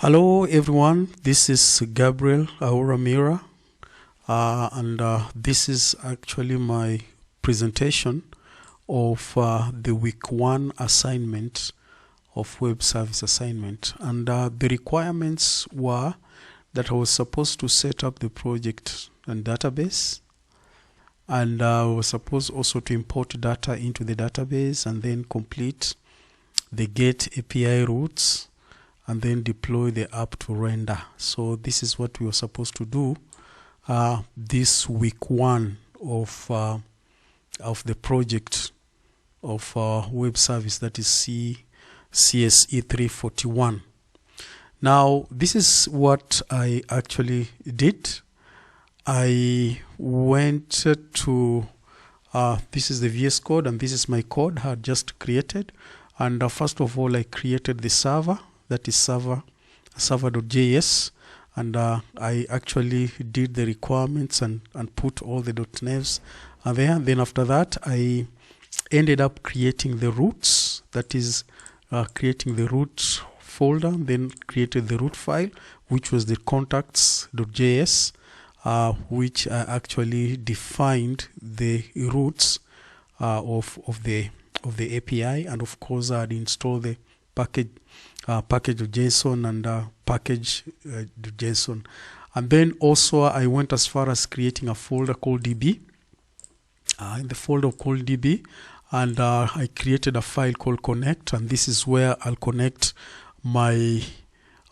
Hello everyone, this is Gabriel Auramira and this is actually my presentation of the week 1 assignment of web service assignment, and the requirements were that I was supposed to set up the project and database, and I was supposed also to import data into the database and then complete the GET API routes and then deploy the app to render. So this is what we were supposed to do this week 1 of the project of web service, that is CSE 341. Now this is what I actually did. I went to this is the VS Code, and this is my code I had just created. And first of all, I created the server, that is server.js, and I actually did the requirements and put all the .navs there. Then after that, I ended up creating the routes, that is creating the root folder, then created the root file, which was the contacts.js, which actually defined the routes of the API, and of course I had installed the package.json and package.json. And then also I went as far as creating a folder called DB. In the folder called DB, and I created a file called connect, and this is where I'll connect my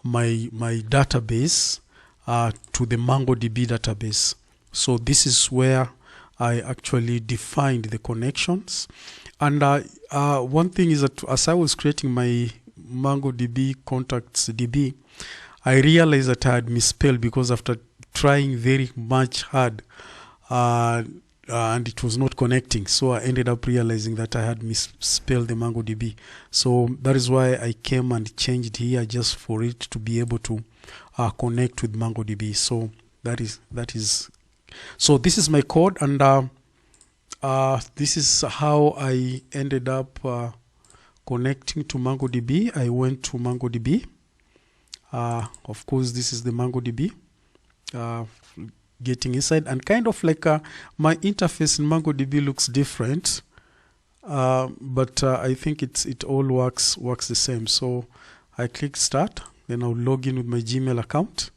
database to the MongoDB database. So this is where I actually defined the connections. And one thing is that as I was creating my MongoDB contacts DB, I realized that I had misspelled, because after trying very much hard and it was not connecting, so I ended up realizing that I had misspelled the MongoDB. So that is why I came and changed here, just for it to be able to connect with MongoDB. So that is so this is my code, and this is how I ended up connecting to MongoDB. I went to MongoDB. Of course, this is the MongoDB. Getting inside, and kind of like my interface in MongoDB looks different, but I think it all works the same. So I click start, then I'll log in with my Gmail account.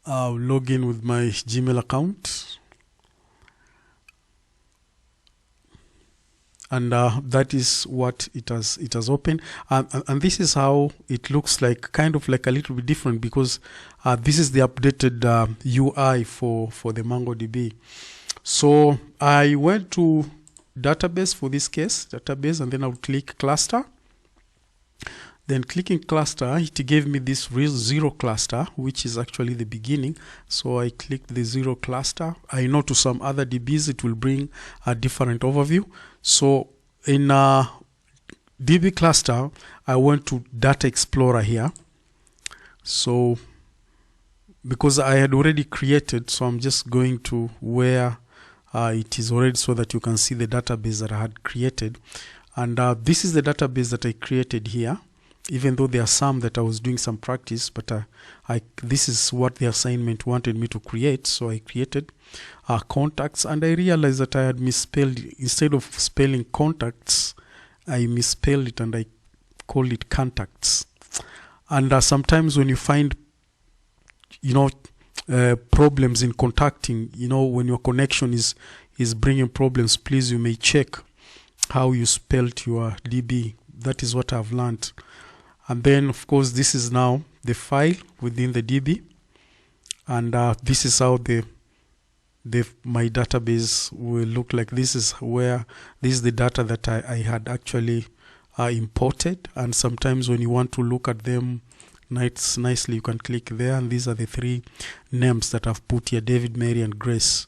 I'll log in with my Gmail account. And that is what it has opened, and this is how it looks like, kind of like a little bit different, because this is the updated UI for the MongoDB. So I went to database, for this case database, and then I'll click cluster. Then clicking cluster, it gave me this real zero cluster, which is actually the beginning. So I clicked the zero cluster. I know to some other DBs it will bring a different overview. So in DB cluster, I went to Data Explorer here. So because I had already created, so I'm just going to where it is already, so that you can see the database that I had created. And this is the database that I created here, even though there are some that I was doing some practice, but this is what the assignment wanted me to create. So I created contacts, and I realized that I had misspelled. Instead of spelling contacts, I misspelled it and I called it contacts. And sometimes when you find problems in contacting, when your connection is bringing problems, please, you may check how you spelled your DB. That is what I've learned. And then of course this is now the file within the DB, and this is how my database will look like. This is the data that I had actually imported, and sometimes when you want to look at them nicely, you can click there, and these are the 3 names that I've put here: David, Mary, and Grace,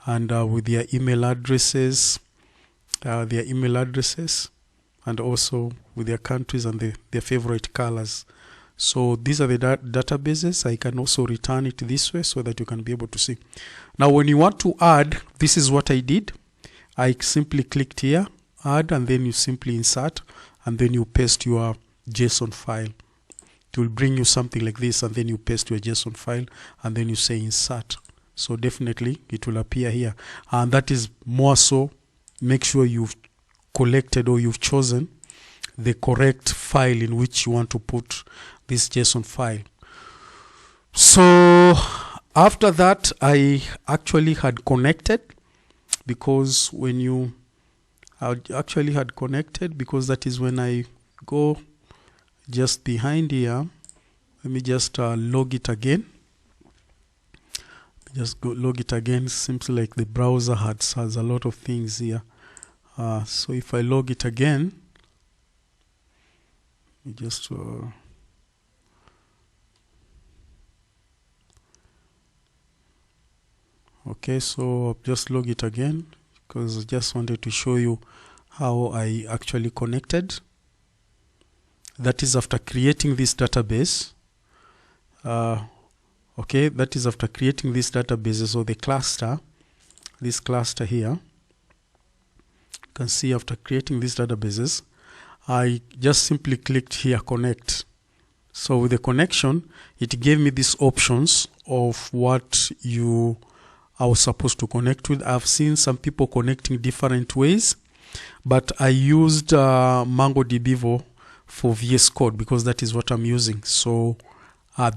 and with their email addresses, and also with their countries and their favorite colors. So these are the databases. I can also return it this way so that you can be able to see. Now when you want to add, this is what I did. I simply clicked here, add, and then you simply insert, and then you paste your JSON file. It will bring you something like this, and then you paste your JSON file, and then you say insert. So definitely it will appear here, and that is more so, make sure you've collected or you've chosen the correct file in which you want to put this JSON file. So after that, I actually had connected, because when you actually had connected, because that is when I go just behind here. Let me just log it again. Just go log it again. Seems like the browser has a lot of things here. So if I log it again, just okay, so I'll just log it again, because I just wanted to show you how I actually connected. That is after creating this database. Okay, that is after creating this database. So the cluster, this cluster here, you can see after creating these databases, I just simply clicked here, connect. So with the connection, it gave me these options of what I was supposed to connect with. I've seen some people connecting different ways, but I used MongoDB for VS Code, because that is what I'm using. So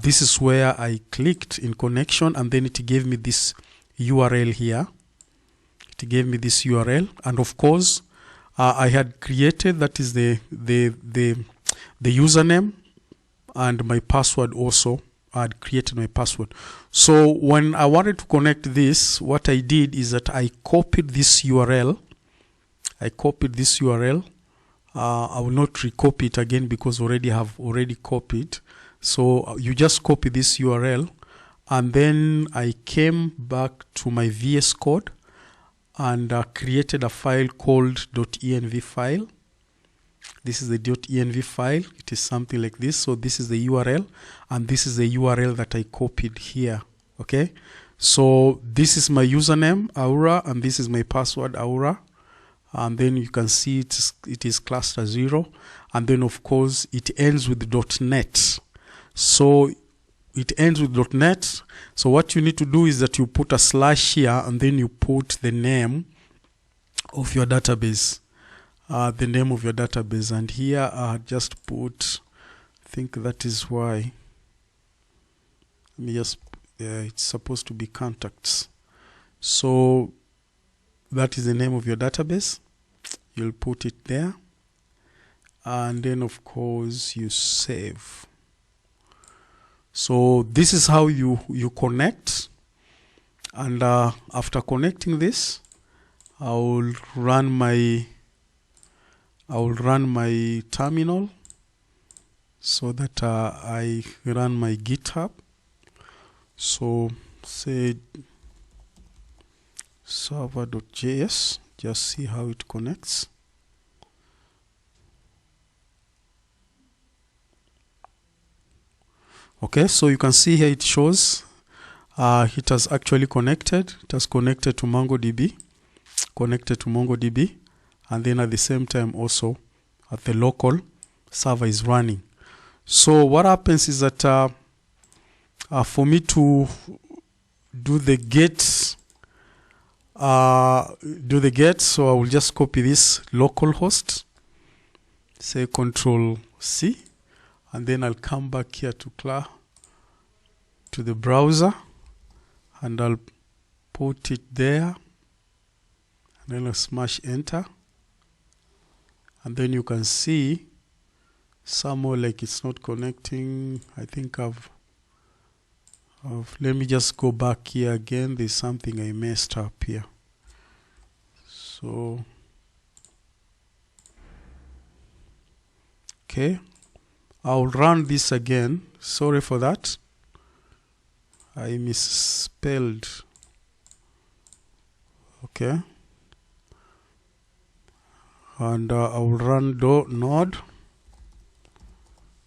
this is where I clicked in connection, and then it gave me this URL here. It gave me this URL, and of course I had created, that is the username and my password also. I had created my password. So when I wanted to connect this, what I did is that I copied this URL. I will not recopy it again, because I have already copied. So you just copy this URL, and then I came back to my VS Code and created a file called .env file. This is the .env file. It is something like this. So this is the URL, and this is the URL that I copied here. Okay, so this is my username Aura, and this is my password Aura, and then you can see it is cluster 0, and then of course it ends with .net. So it ends with .net. So what you need to do is that you put a slash here, and then you put the name of your database. And here I just put, I think that is why, let me just, it's supposed to be contacts. So that is the name of your database. You'll put it there, and then of course you save. So this is how you connect. And after connecting this, I will run my terminal, so that I run my GitHub. So say server.js, just see how it connects. Okay, so you can see here it shows it has actually connected. It has connected to MongoDB, and then at the same time also at the local server is running. So what happens is that for me to do the get, so I will just copy this localhost, say Control C, and then I'll come back here to the browser, and I'll put it there, and then I'll smash enter, and then you can see somewhere like it's not connecting. I think let me just go back here again. There's something I messed up here. So okay, I'll run this again. Sorry for that, I misspelled. Okay, and I'll run node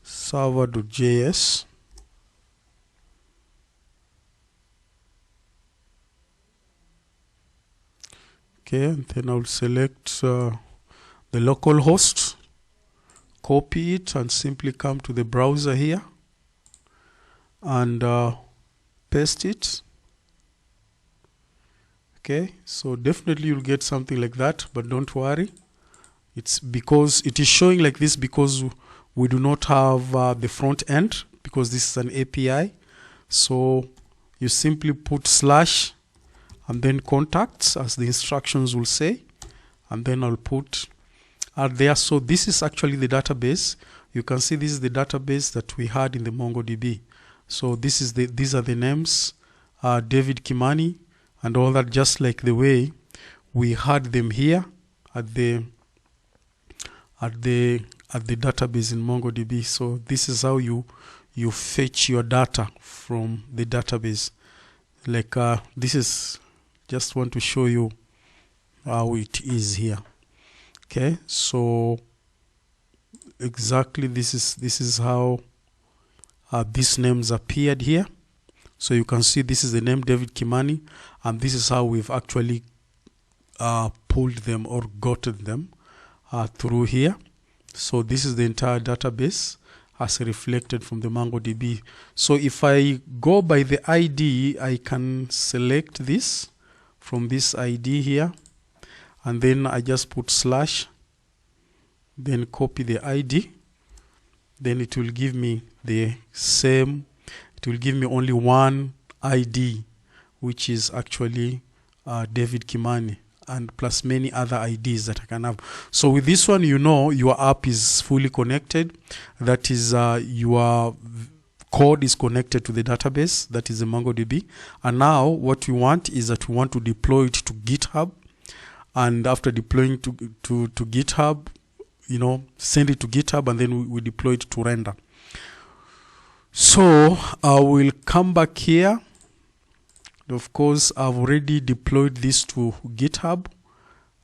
server.js. Okay, and then I'll select the local host, copy it and simply come to the browser here and paste it. Okay, so definitely you'll get something like that, but don't worry. It's because it is showing like this because we do not have the front end, because this is an API. So you simply put slash and then contacts, as the instructions will say, and then I'll put there. So this is actually the database. You can see this is the database that we had in the MongoDB. So this is these are the names, David Kimani and all that, just like the way we had them here at the database in MongoDB. So this is how you fetch your data from the database. Like this is just want to show you how it is here. Okay, so exactly this is how these names appeared here. So you can see this is the name David Kimani, and this is how we've actually pulled them or gotten them through here. So this is the entire database as reflected from the MongoDB. So if I go by the ID, I can select this from this ID here, and then I just put slash, then copy the ID, then it will give me the same, it will give me only one ID, which is actually David Kimani, and plus many other IDs that I can have. So with this one, you know your app is fully connected. That is your code is connected to the database, that is the MongoDB. And now what we want is that we want to deploy it to GitHub. And after deploying to GitHub, you know, send it to GitHub, and then we deploy it to render. So I will come back here. Of course, I've already deployed this to GitHub,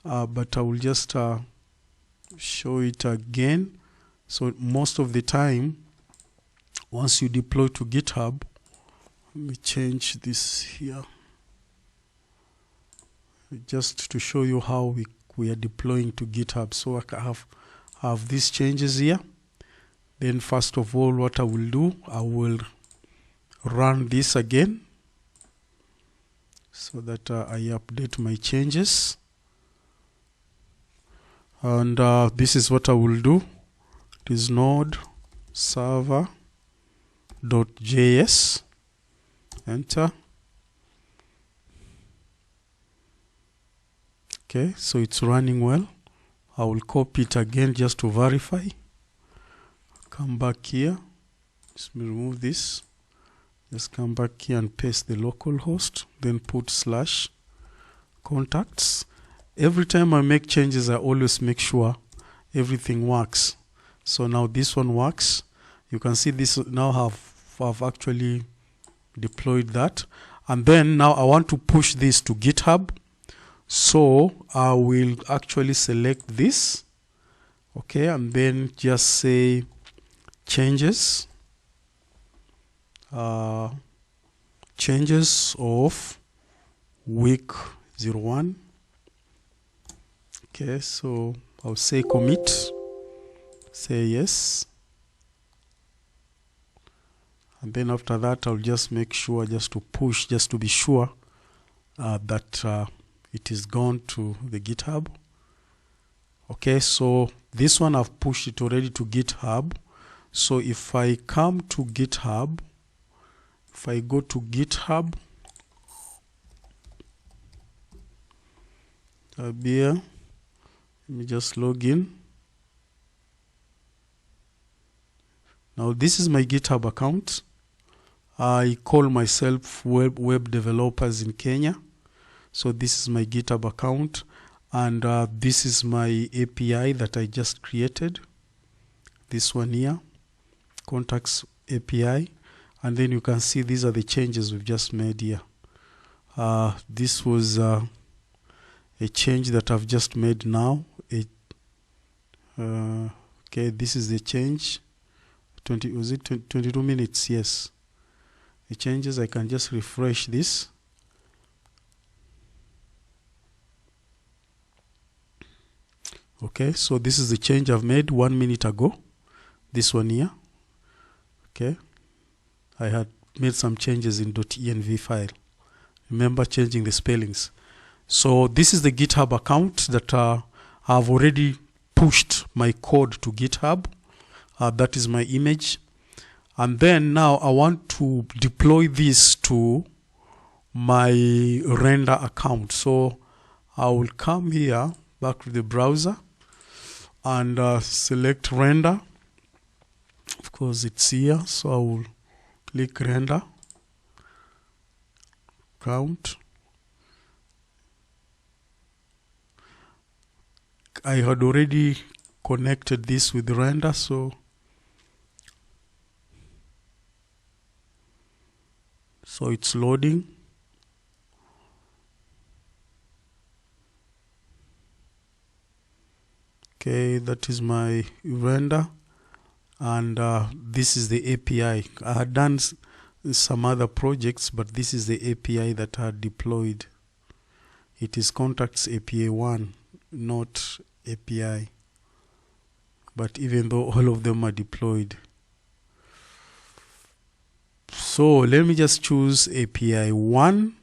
but I will just show it again. So most of the time, once you deploy to GitHub, let me change this here, just to show you how we are deploying to GitHub. So I have these changes here. Then first of all, what I will do, I will run this again, so that I update my changes. And this is what I will do. It is node server.js. Enter. Okay, so it's running well. I will copy it again just to verify. Come back here. Just remove this. Just come back here and paste the local host, then put slash contacts. Every time I make changes, I always make sure everything works. So now this one works. You can see this now I've actually deployed that. And then now I want to push this to GitHub. So I will actually select this. Okay, and then just say changes. Changes of week 01. Okay, so I'll say commit, say yes, and then after that I'll just make sure just to push, just to be sure that it is gone to the GitHub. Okay, so this one I've pushed it already to GitHub. So if I come to GitHub, if I go to GitHub, here, let me just log in. Now this is my GitHub account. I call myself web developers in Kenya. So this is my GitHub account, and this is my API that I just created. This one here, contacts API. And then you can see these are the changes we've just made here. This was a change that I've just made now. Okay, this is the change. 22 minutes? Yes. The changes, I can just refresh this. Okay, so this is the change I've made 1 minute ago. this one here. Okay, I had made some changes in .env file. Remember changing the spellings. So this is the GitHub account that I've already pushed my code to GitHub. That is my image. And then now I want to deploy this to my render account. So I will come here back to the browser and select render. Of course it's here, so I will click render account. I had already connected this with render, so it's loading. Okay, that is my render, and this is the API. I had done some other projects, but this is the API that I had deployed. It is contacts API 1, not API. But even though all of them are deployed. So let me just choose API 1,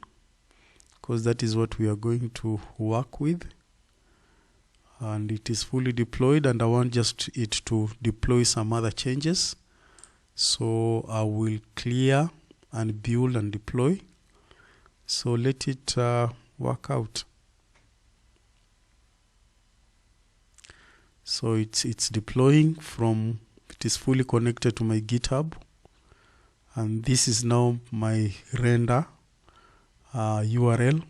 because that is what we are going to work with. And it is fully deployed, and I want just it to deploy some other changes. So I will clear and build and deploy. So let it work out. So it's deploying from, it is fully connected to my GitHub. And this is now my render URL.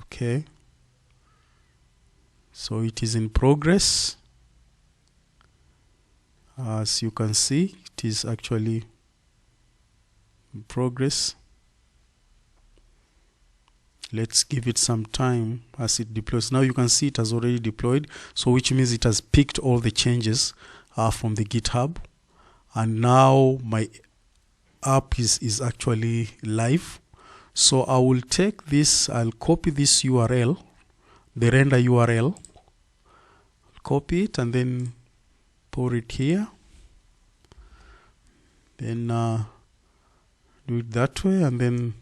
Okay. So it is in progress. As you can see, it is actually in progress. Let's give it some time as it deploys. Now you can see it has already deployed, so which means it has picked all the changes from the GitHub. And now my app is actually live. So I will take this, I'll copy this URL, the render URL, copy it and then pour it here. Then do it that way, and then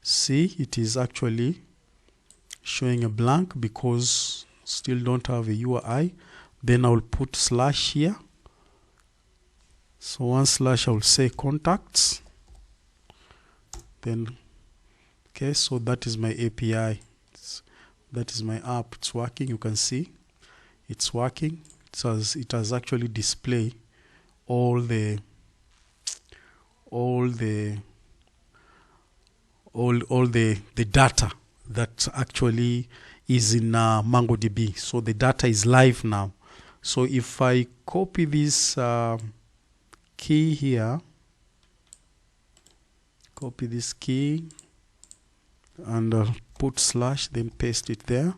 see, it is actually showing a blank because still don't have a UI. Then I will put slash here. So one slash, I will say contacts. Then, okay, so that is my API. That is my app. It's working. You can see it's working. It has actually displayed all the data that actually is in MongoDB. So the data is live now. So if I copy this key here, copy this key and put slash, then paste it there,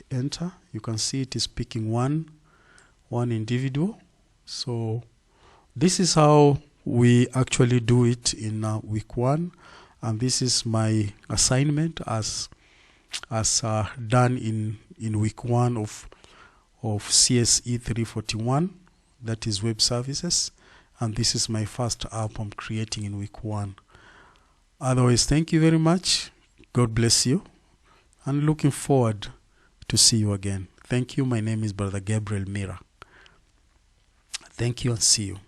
enter, you can see it is picking one individual. So this is how we actually do it in week 1, and this is my assignment as done in week 1 of CSE 341, that is web services, and this is my first app I'm creating in week 1. Otherwise, thank you very much. God bless you, and looking forward to see you again. Thank you. My name is Brother Gabriel Mira. Thank you and see you.